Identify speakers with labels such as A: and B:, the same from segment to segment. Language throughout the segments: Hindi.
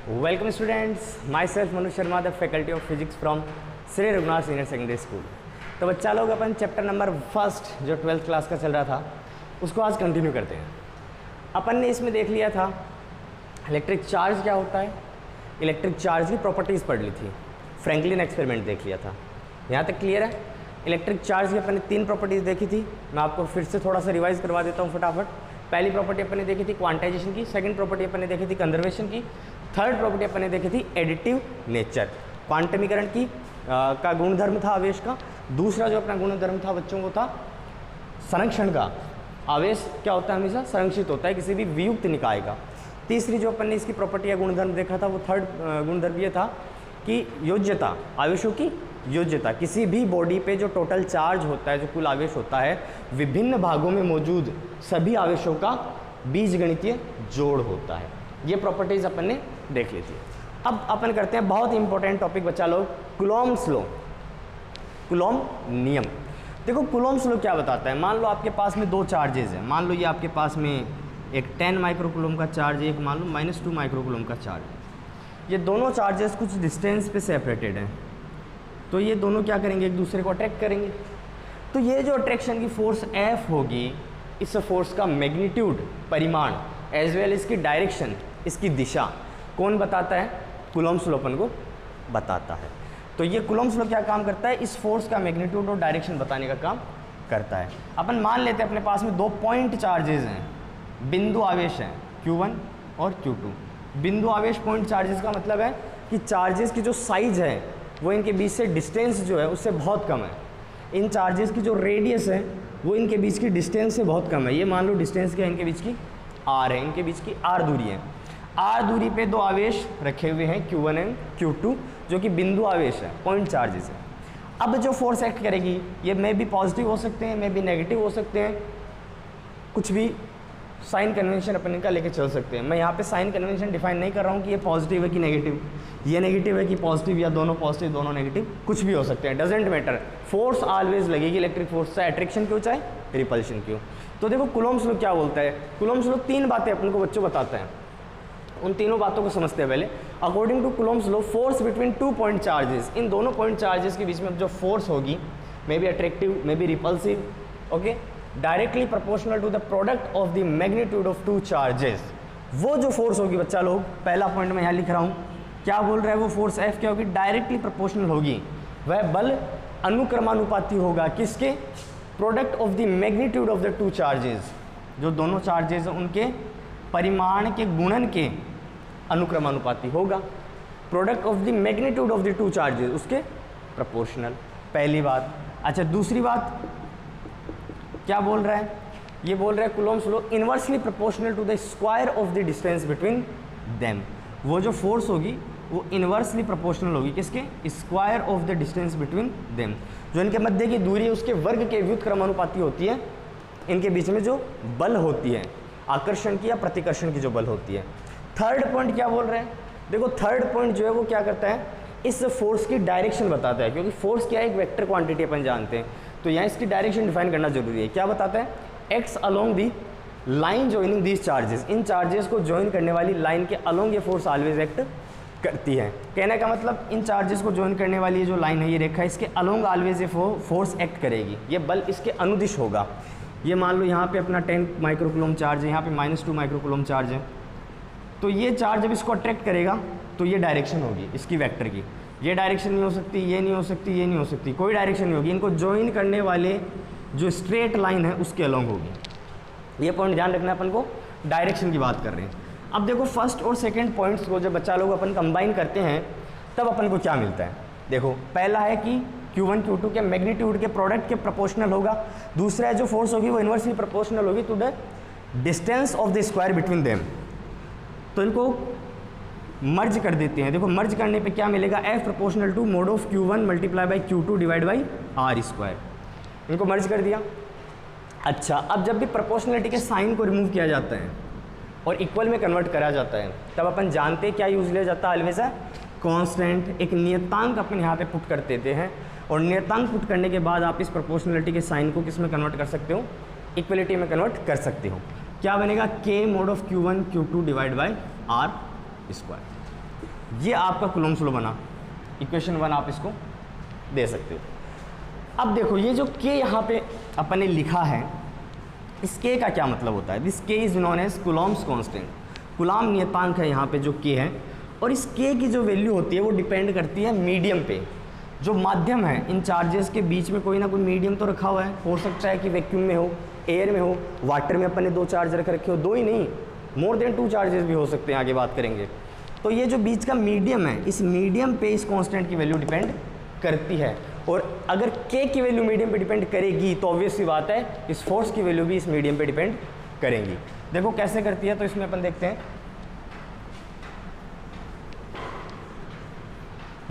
A: Welcome students, myself Manu Sharma, the faculty of physics from Shri Raghunath senior secondary school. तो बच्चा लोग अपन चैप्टर नंबर फर्स्ट जो 12th क्लास का चल रहा था उसको आज कंटिन्यू करते हैं। अपन ने इसमें देख लिया था इलेक्ट्रिक चार्ज क्या होता है, इलेक्ट्रिक चार्ज की प्रॉपर्टीज़ पढ़ ली थी, फ्रैंकलिन एक्सपेरिमेंट देख लिया था। यहाँ तक क्लियर है। इलेक्ट्रिक चार्ज की अपन ने 3 प्रॉपर्टीज़ देखी थी, मैं आपको फिर से थोड़ा सा रिवाइज करवा देता हूँ फटाफट। पहली प्रॉपर्टी अपन ने देखी थी क्वांटाइजेशन की, सेकंड प्रॉपर्टी अपन ने देखी थी कंजर्वेशन की, थर्ड प्रॉपर्टी अपन ने देखी थी एडिटिव नेचर, क्वांटमीकरण की का गुणधर्म था आवेश का। दूसरा जो अपना गुणधर्म था बच्चों को था संरक्षण का, आवेश क्या होता है हमेशा संरक्षित होता है किसी भी वियुक्त निकाय का। तीसरी जो अपन ने इसकी प्रॉपर्टी या गुणधर्म देखा था वो थर्ड गुणधर्म ये था कि योज्यता, आवेशों की योज्यता, किसी भी बॉडी पे जो टोटल चार्ज होता है, जो कुल आवेश होता है, विभिन्न भागों में मौजूद सभी आवेशों का बीजगणितीय जोड़ होता है। ये प्रॉपर्टीज अपन ने देख ली थी। अब अपन करते हैं बहुत इंपॉर्टेंट टॉपिक बच्चा लोग, कूलॉम्स लॉ, कूलॉम नियम। देखो कूलॉम्स लॉ क्या बताता है। मान लो आपके पास में 2 चार्जेज हैं, मान लो ये आपके पास में एक 10 माइक्रोकूलम का चार्ज है, एक मान लो -2 माइक्रोकूलम का चार्ज है। ये दोनों चार्जेस कुछ डिस्टेंस पे सेपरेटेड हैं, तो ये दोनों क्या करेंगे, एक दूसरे को अट्रैक्ट करेंगे। तो ये जो अट्रैक्शन की फोर्स F होगी, इस फोर्स का मैग्नीट्यूड, परिमाण, एज वेल इसकी डायरेक्शन, इसकी दिशा कौन बताता है, कूलॉम्स लॉ अपन को बताता है। तो ये कूलॉम्स लॉ क्या काम करता है, इस फोर्स का मैग्नीट्यूड और डायरेक्शन बताने का काम करता है। अपन मान लेते हैं अपने पास में 2 पॉइंट चार्जेस हैं, बिंदु आवेश हैं Q1 और Q2। बिंदु आवेश पॉइंट चार्जेस का मतलब है कि चार्जेस की जो साइज है वो इनके बीच से डिस्टेंस जो है उससे बहुत कम है। इन चार्जेस की जो रेडियस है वो इनके बीच की डिस्टेंस से बहुत कम है। ये मान लो डिस्टेंस क्या है, इनके बीच की R है, इनके बीच की R दूरी है। R दूरी पे 2 आवेश रखे हुए हैं Q1 एंड Q2 जो कि बिंदु आवेश है, पॉइंट चार्जेस है। अब जो फोर्स एक्ट करेगी ये मे भी पॉजिटिव हो सकते हैं, मे भी नेगेटिव हो सकते हैं, कुछ भी साइन कन्वेंशन अपन इनका लेके चल सकते हैं। मैं यहाँ पे साइन कन्वेंशन डिफाइन नहीं कर रहा हूँ कि ये पॉजिटिव है कि नेगेटिव, ये नेगेटिव है कि पॉजिटिव, या दोनों पॉजिटिव दोनों नेगेटिव, कुछ भी हो सकते हैं, डजेंट मैटर। फोर्स ऑलवेज लगेगी इलेक्ट्रिक फोर्स, चाहे अट्रैक्शन की हो चाहे रिपल्शन की हो। तो देखो कूलॉम्स लॉ क्या बोलता है। कूलॉम्स लॉ 3 बातें अपन को बच्चों बताता है, उन तीनों बातों को समझते हैं पहले। According to Coulomb's law, force between 2 point charges, इन दोनों पॉइंट चार्जेस के बीच में जो फोर्स होगी, may be attractive, may be repulsive, okay, directly proportional to the product of the magnitude of 2 charges. वो जो फोर्स होगी बच्चा लोग, पहला पॉइंट मैं यहाँ लिख रहा हूँ, क्या बोल रहा है वो फोर्स F क्या होगी, डायरेक्टली प्रोपोर्शनल होगी। वह बल अनुक्रमानुपाती होगा किसके, product of the magnitude of the 2 charges, जो दोनों चार्जेस हैं उनके परिमाण के गुणन के अनुक्रमानुपाती होगा। Product of the magnitude of the 2 charges उसके प्रोपोर्शनल, पहली बात। अच्छा, दूसरी बात क्या बोल रहा है, ये बोल रहा है Coulomb's law inversely proportional to the square of the distance between them. वो जो फोर्स होगी वो इनवर्सली प्रोपोर्शनल होगी किसके, square of the distance between them. जो इनके मध्य की दूरी है उसके वर्ग के व्युत्क्रमानुपाती होती है। इनके बीच में जो बल होती है, आकर्षण की या प्रतिकर्षण की जो बल होती है। थर्ड पॉइंट क्या बोल रहे हैं, देखो थर्ड पॉइंट जो है वो क्या करता है, इस फोर्स की डायरेक्शन बताता है, क्योंकि फोर्स क्या है, एक वेक्टर क्वांटिटी अपन जानते हैं, तो यहाँ इसकी डायरेक्शन डिफाइन करना जरूरी है। क्या बताता है, x along the line joining these charges, in charges को ज्वाइन करने वाली लाइन के अलोंग ये फोर्स ऑलवेज एक्ट करती है। कहने का मतलब इन चार्जेस को ज्वाइन करने वाली जो लाइन है, ये रेखा, इसके अलोंग ऑलवेज ये फोर्स एक्ट करेगी, ये बल इसके अनुदिश होगा। ये मान लो यहाँ पे अपना 10 माइक्रोकूलम चार्ज है, यहाँ पे -2 माइक्रोकूलम चार्ज है, तो ये चार्ज जब इसको अट्रैक्ट करेगा तो ये डायरेक्शन होगी इसकी वेक्टर की। ये डायरेक्शन नहीं हो सकती, ये नहीं हो सकती, ये नहीं हो सकती, कोई डायरेक्शन नहीं होगी। इनको ज्वाइन करने वाले जो स्ट्रेट लाइन है उसके अलोंग होगी। ये पॉइंट ध्यान रखना, अपन को डायरेक्शन की बात कर रहे हैं। अब देखो फर्स्ट और सेकंड पॉइंट्स को जब बच्चा लोग अपन कंबाइन करते हैं तब अपन को क्या मिलता है। देखो पहला है कि Q1 Q2 के मैग्नीट्यूड के प्रोडक्ट के प्रोपोर्शनल होगा। दूसरा है जो फोर्स होगी वो इनवर्सली प्रोपोर्शनल होगी to the distance of the square between them. तो इनको मर्ज कर देते हैं। देखो मर्ज करने पे क्या मिलेगा, F proportional to mod of Q1 multiply by Q2 divide by R square. इनको मर्ज कर दिया। अच्छा, अब जब भी प्रोपोर्शनलिटी के साइन को रिमूव किया जाता है और इक्वल में कन्वर्ट करा जाता है तब अपन जानते हैं क्या यूज लिया जाता है, ऑलवेज है कांस्टेंट, एक नियतांक अपन यहाँ पे पुट कर देते हैं, और नियतांक पुट करने के बाद आप इस प्रोपोर्शनलिटी के साइन को किस में कन्वर्ट कर सकते हो, इक्वलिटी में कन्वर्ट कर सकते हो। क्या बनेगा, K mode of Q1 Q2 divide by R square. ये आपका कूलम्ब्स लॉ बना, इक्वेशन 1 आप इसको दे सकते हो। अब देखो ये जो के यहाँ पे अपन ने लिखा है, इस के का क्या मतलब होता है? This K is known as Coulomb's constant. Coulomb नियतांक है यहाँ पे जो के है, और इस के की जो वैल्यू होती है वो डिपेंड करती है मीडियम पे। जो माध्यम है, इन चार्जेस के बीच में कोई ना कोई मीडियम तो रखा हुआ है। हो सकता है कि वैक्यूम में हो, एयर में हो, वाटर में अपन ने 2 चार्ज रख रखे हो, 2 ही नहीं, मोर देन 2 चार्जेस भी हो सकते हैं, आगे बात करेंगे। तो ये जो बीच का मीडियम है, इस मीडियम पे इस कांस्टेंट की वैल्यू डिपेंड करती है। और अगर के की वैल्यू मीडियम पे डिपेंड करेगी तो ऑब्वियस सी बात है इस फोर्स की वैल्यू भी इस मीडियम पे डिपेंड करेंगी। देखो कैसे करती है, तो इसमें अपन देखते हैं।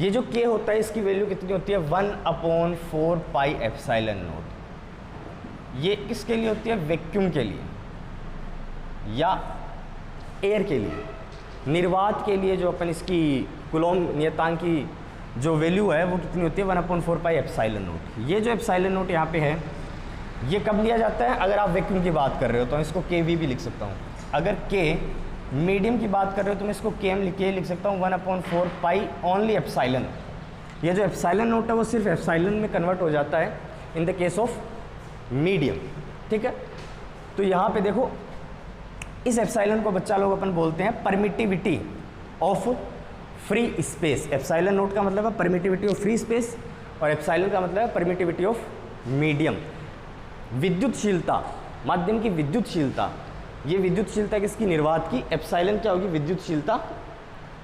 A: ये जो के होता है इसकी वैल्यू कितनी होती है? 1/4 पाई एप्सिलॉन नॉट। ये किसके लिए होती है? वैक्यूम के लिए या एयर के लिए। निर्वात के लिए जो अपन इसकी कूलम्ब नियतांक की जो वैल्यू है वो कितनी होती है? 1/4 पाई एप्सिलॉन नॉट। ये जो एप्सिलॉन नॉट यहाँ पे है, ये कब लिया जाता है? अगर आप वैक्यूम की बात कर रहे हो तो इसको के वी भी लिख सकता हूँ। अगर के मीडियम की बात कर रहे हो तो मैं इसको के एम लिख सकता हूँ 1/4 पाई ओनली एप्सिलॉन। ये जो एप्सिलॉन नॉट है वो सिर्फ एप्सिलॉन में कन्वर्ट हो जाता है in the case of medium, ठीक है। तो यहाँ पे देखो, इस एप्सिलॉन को बच्चा लोग अपन बोलते हैं permittivity of free space. Epsilon note का मतलब है परमिटिविटी ऑफ फ्री स्पेस, और एप्सिलॉन का मतलब है परमिटिविटी ऑफ मीडियम। विद्युतशीलता, माध्यम की विद्युतशीलता, ये विद्युतशीलता किसकी? निर्वात की। एप्सिलॉन क्या होगी? विद्युतशीलता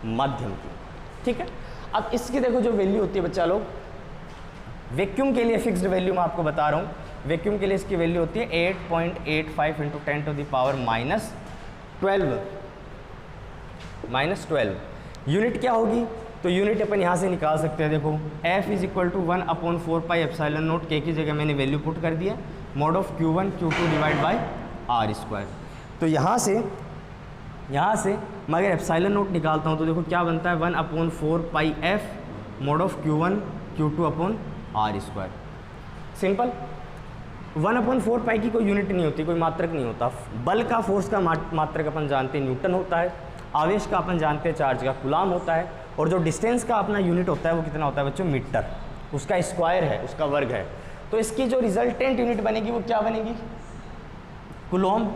A: माध्यम की, ठीक है। अब इसकी देखो जो वैल्यू होती है बच्चा लोग, वैक्यूम के लिए फिक्स्ड वैल्यू मैं आपको बता रहा हूँ। वैक्यूम के लिए इसकी वैल्यू होती है 8.85 × 10⁻12। यूनिट क्या होगी? तो यूनिट अपन यहाँ से निकाल सकते हैं। देखो F is equal to 1/4 pi epsilon not. K की जगह मैंने वैल्यू पुट कर दिया, mod of Q1 Q2 divide by R²। तो यहाँ से मैं अगर एप्सिलॉन नॉट निकालता हूँ तो देखो क्या बनता है? 1/4 पाई F mod of Q1 Q2 upon R²। Simple. 1/4 पाई की कोई यूनिट नहीं होती, कोई मात्रक नहीं होता। बल का, फोर्स का मात्रक अपन जानते हैं न्यूटन होता है। आवेश का अपन जानते हैं चार्ज का कूलम्ब होता है। और जो डिस्टेंस का अपना यूनिट होता है वो कितना होता है बच्चों? मीटर। उसका स्क्वायर है, उसका वर्ग है। तो इसकी जो रिजल्टेंट यूनिट बनेगी वो क्या बनेगी? कूलम्ब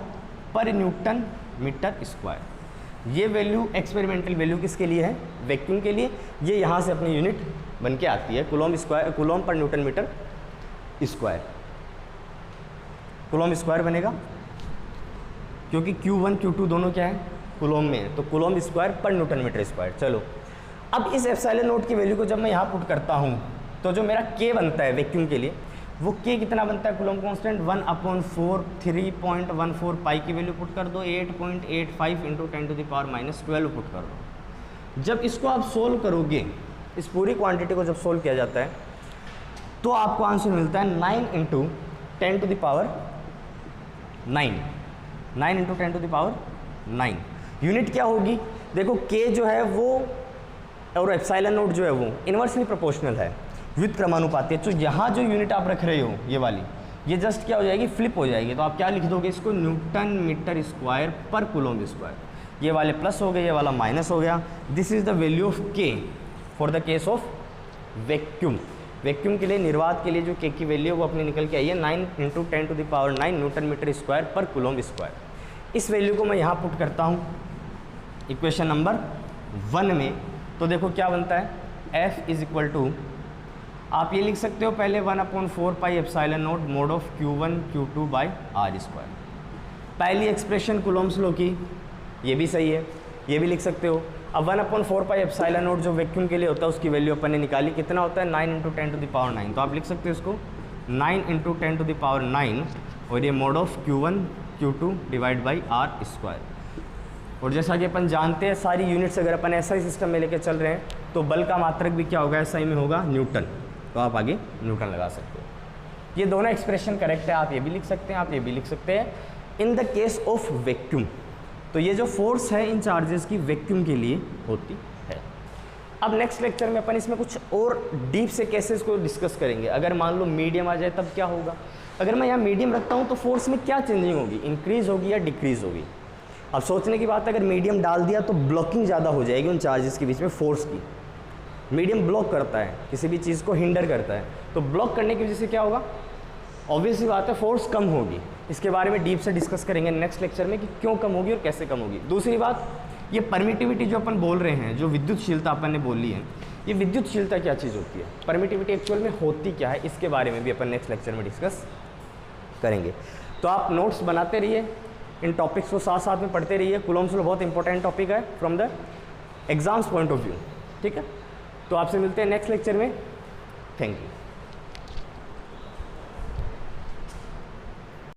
A: पर न्यूटन मीटर स्क्वायर। ये वैल्यू एक्सपेरिमेंटल वैल्यू किसके लिए है? वैक्यूम के लिए। ये यहाँ से अपनी यूनिट बन के आती है, कूलम्ब पर newton metre square. Coulomb square बनेगा क्योंकि Q1 Q2 दोनों क्या है? कूलम्ब में है। तो कूलम्ब स्क्वायर पर न्यूटन मीटर स्क्वायर। चलो अब इस एप्सिलॉन नॉट की वैल्यू को जब मैं यहाँ पुट करता हूँ तो जो मेरा के बनता है वैक्यूम के लिए, वो के कितना बनता है? कूलम्ब कांस्टेंट 1/4 3.14 पाई की वैल्यू पुट कर दो, 8.85 × 10⁻12 पुट कर दो। जब इसको आप सोल्व करोगे, इस पूरी क्वांटिटी को जब सोल्व किया जाता है तो आपको आंसर मिलता है 9 × 10⁻9। यूनिट क्या होगी? देखो के जो है वो और एप्सिलॉन नॉट जो है वो इन्वर्सली प्रोपोर्शनल है, व्युत्क्रमानुपाती है। तो यहाँ जो यूनिट आप रख रहे हो ये वाली, ये जस्ट क्या हो जाएगी? फ्लिप हो जाएगी। तो आप क्या लिख दोगे इसको? न्यूटन मीटर स्क्वायर पर कूलम्ब स्क्वायर। ये वाले प्लस हो गए, ये वाला माइनस हो गया। This is the value of K for the case of vacuum. Vacuum के लिए, निर्वात के लिए जो के की वैल्यू है वो अपनी निकल के आई है 9 × 10⁻9 न्यूटन मीटर स्क्वायर पर कूलम्ब स्क्वायर। इस वैल्यू को मैं यहाँ पुट करता हूँ इक्वेशन नंबर 1 में। तो देखो क्या बनता है? F इज इक्वल टू, आप ये लिख सकते हो पहले 1/4 pi epsilon not mod of Q1 Q2 by R²। पहली एक्सप्रेशन कूलम्ब्स लॉ की, ये भी सही है, ये भी लिख सकते हो। अब 1/4 पाई एप्सिलॉन नॉट जो वैक्यूम के लिए होता है उसकी वैल्यू अपन ने निकाली, कितना होता है? 9 × 10⁻9। तो आप लिख सकते हो इसको 9 × 10⁻9 और ये mod of Q1 Q2 divide by R²। और जैसा कि अपन जानते हैं सारी यूनिट्स अगर अपन ऐसा ही सिस्टम में लेके चल रहे हैं तो बल का मात्रक भी क्या होगा? ऐसा ही में होगा, न्यूटन। तो आप आगे न्यूटन लगा सकते हो। ये दोनों एक्सप्रेशन करेक्ट है, आप ये भी लिख सकते हैं, आप ये भी लिख सकते हैं in the case of vacuum. तो ये जो फोर्स है इन चार्जेस की वैक्यूम के लिए होती है। अब नेक्स्ट लेक्चर में अपन इसमें कुछ और डीप से केसेस को डिस्कस करेंगे। अगर मान लो मीडियम आ जाए तब क्या होगा? अगर मैं यहाँ मीडियम रखता हूँ तो फोर्स में क्या चेंजिंग होगी? इंक्रीज होगी या डिक्रीज होगी? अब सोचने की बात है, अगर मीडियम डाल दिया तो ब्लॉकिंग ज़्यादा हो जाएगी उन चार्जेस के बीच में, फोर्स की। मीडियम ब्लॉक करता है, किसी भी चीज़ को हिंडर करता है, तो ब्लॉक करने की वजह से क्या होगा, ऑब्वियसली बात है फोर्स कम होगी। इसके बारे में डीप से डिस्कस करेंगे नेक्स्ट लेक्चर में कि क्यों कम होगी और कैसे कम होगी। दूसरी बात, ये परमिटिविटी जो अपन बोल रहे हैं, जो विद्युतशीलता अपन ने बोली है, ये विद्युतशीलता क्या चीज़ होती है, परमिटिविटी एक्चुअल में होती क्या है, इसके बारे में भी अपन नेक्स्ट लेक्चर में डिस्कस करेंगे। तो आप नोट्स बनाते रहिए, इन टॉपिक्स को साथ साथ में पढ़ते रहिए। कूलॉम्स लॉ बहुत इंपॉर्टेंट टॉपिक है from the exams point of view, ठीक है। तो आपसे मिलते हैं नेक्स्ट लेक्चर में। Thank you.